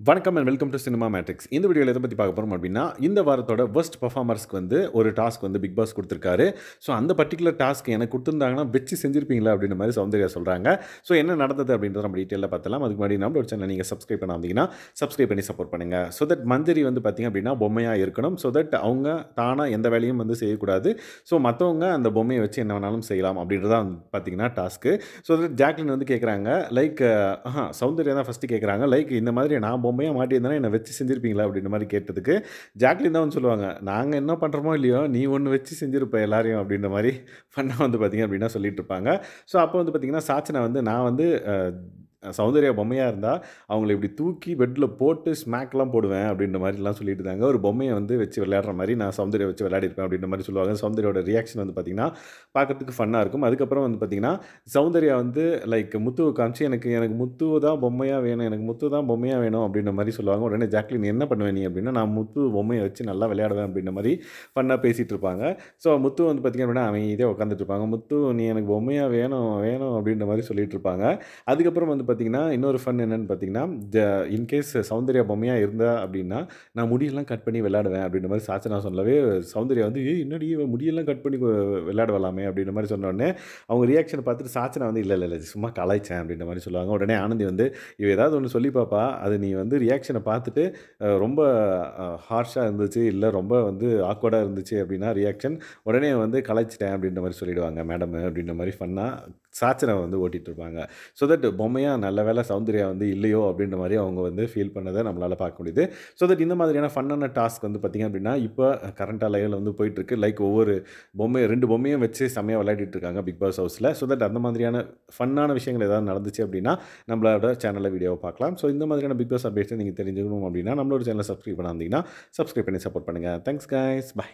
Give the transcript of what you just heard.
வணக்கம் and welcome to cinema matrix. இந்த வீடியோல எத பத்தி பார்க்க போறோம் அப்டின்னா, இந்த வாரத்தோட வொர்ஸ்ட் பெர்ஃபார்மர்ஸ்க்கு வந்து ஒரு டாஸ்க் வந்து பிக் பாஸ் குடுத்திருக்காரு. ஸோ அந்த பர்ட்டிகுலர் டாஸ்க் எனக்கு குடுத்திருந்தாங்கன்னா, வச்சு செஞ்சிருப்பீங்களா? அப்டின்ற மாரி சௌந்தர்யா சொல்றாங்க. ஸோ என்ன நடந்தது அப்டின்றத நம்ம டீட்டெயிலா பார்த்துடலாம். அதுக்கு முன்னாடி நம்மளோட சேனல நீங்க சப்ஸ்கிரைப் பண்ணாம இருந்தீங்கன்னா, சப்ஸ்கிரைப் பண்ணி சப்போர்ட் பண்ணுங்க. ஸோ தட் மஞ்சரி வந்து பார்த்தீங்க அப்டின்னா, பொம்மையா இருக்கணும். ஸோ தட் அவங்க தானா எந்த வேலையும் வந்து செய்யக்கூடாது. ஸோ மத்தவங்க அந்த பொம்மைய வச்சு என்ன வேணாலும் செய்யலாம் அப்டின்றது தான் பார்த்தீங்கன்னா டாஸ்க்கு. ஸோ தட் ஜாக்லின் வந்து கேட்குறாங்க, லைக் சௌந்தர்யா தான் ஃபர்ஸ்ட்டு கேட்குறாங்க. லைக் இந்த மாதிரி நான் பொம்மையா மாட்டியிருந்தேன்னா, என்ன வச்சு செஞ்சிருப்பீங்களா? அப்படின்ற மாரி கேட்டதுக்கு, ஜாக்லின் தான் வந்து சொல்லுவாங்க, "நாங்க என்ன பண்றோமோ இல்லையோ, நீ ஒண்ணு வச்சு செஞ்சிருப்ப எல்லாரையும்." அப்படின்ற மாரி ஃபன்னா வந்து பார்த்தீங்க அப்படின்னா சொல்லிட்டு இருப்பாங்க. ஸோ அப்போ வந்து பார்த்தீங்கன்னா, சாச்சனா வந்து நான் வந்து சௌந்தர்யா பொம்மையா இருந்தா, அவங்கள இப்படி தூக்கி பெட்ல போட்டு ஸ்மாக்லாம் போடுவேன் அப்படின்ற மாரிலாம் சொல்லிட்டு இருந்தாங்க. ஒரு பொம்மைய வந்து வச்சு விளையாடுற மாரி நான் சௌந்தர்யா வச்சு விளையாடிருப்பேன் அப்படின்ற மாரி சொல்லுவாங்க. சௌந்தர்யாவோட ரியாக்ஷன் வந்து பார்த்தீங்கன்னா, பார்க்கறதுக்கு ஃபன்னா இருக்கும். அதுக்கப்புறம் வந்து பார்த்தீங்கன்னா, சௌந்தர்யா வந்து லைக் முத்துவ காமிச்சு, எனக்கு எனக்கு முத்து தான் பொம்மையா வேணும். எனக்கு முத்து தான் பொம்மையா வேணும் அப்படின்ற மாரி சொல்லுவாங்க. உடனே ஜாக்லின் என்ன பண்ணுவ நீ? அப்படின்னா, நான் முத்து பொம்மைய வச்சு நல்லா விளையாடுவேன் அப்படின்ற மாரி ஃபன்னா பேசிட்டு இருப்பாங்க. ஸோ முத்து வந்து பார்த்தீங்க அப்படின்னா, அமைதியா உட்காந்துட்டு இருப்பாங்க. முத்து நீ எனக்கு பொம்மையா வேணும், வேணும் அப்படின்ற மாரி சொல்லிட்டு இருப்பாங்க. அதுக்கப்புறம் வந்து பார்த்தீங்கன்னா, இன்னொரு ஃபன் என்னன்னு பார்த்தீங்கன்னா, ஜ இன்கேஸ் சௌந்தர்யா பொம்மையா இருந்தா அப்படின்னா, நான் முடியெல்லாம் கட் பண்ணி விளையாடுவேன் அப்படின்ற மாரி சாச்சனா சொல்லவே, சௌந்தர்யா வந்து "ஏய் என்னடி இவ முடியெல்லாம் கட் பண்ணி விளையாடுவலாமே" அப்படின்ற மாரி சொன்னோனே, அவங்க ரியாக்ஷன பார்த்துட்டு சாச்சனா வந்து, "இல்ல, இல்ல, இல்ல சும்மா கலாய்ச்சேன்" அப்படின்ற மாரி சொல்லுவாங்க. உடனே ஆனந்தி வந்து, "இவ ஏதாவது ஒண்ணு சொல்லி பாப்பா, அது நீ வந்து ரியாக்ஷன பார்த்துட்டு ரொம்ப ஹார்ஷா இருந்துச்சு, இல்ல ரொம்ப வந்து ஆக்வர்டா இருந்துச்சு அப்படின்னா ரியாக்ஷன், உடனே வந்து கலாய்ச்சுட்டேன்" அப்படின்ற மாரி சொல்லிடுவாங்க மேடம் அப்படின்ற மாரி ஃபன்னா சாச்சனா வந்து ஓட்டிட்டு இருப்பாங்க. ஸோ தட் பொம்மையா நல்ல வேளை சௌந்தர்யா வந்து இல்லையோ அப்படின்ற மாரி அவங்க வந்து ஃபீல் பண்ணத நம்மளால பார்க்க முடியுது. ஸோ தட் இந்த மாதிரியான ஃபன்னான டாஸ்க் வந்து பார்த்தீங்க அப்படின்னா, இப்ப கரண்ட்டா லைவ்ல வந்து போயிட்டுருக்கு. லைக் ஒவ்வொரு 2 பொம்மையும் வச்சு செம்மையா விளையாடிட்டு இருக்காங்க பிக் பாஸ் ஹவுஸ்ல. ஸோ தட் அந்த மாதிரியான ஃபன்னான விஷயங்கள் ஏதாவது நடந்துச்சு அப்படின்னா, நம்மளோட சேனல்ல வீடியோவ பார்க்கலாம். ஸோ இந்த மாதிரியான பிக் பாஸ் அப்டேட்ஸ நீங்க தெரிஞ்சுக்கணும் அப்படின்னா, நம்மளோட சேனல சப்ஸ்கிரைப் பண்ணாம இருந்தீங்கன்னா, சப்ஸ்கிரைப் பண்ணி சப்போர்ட் பண்ணுங்க. Thanks guys. பை.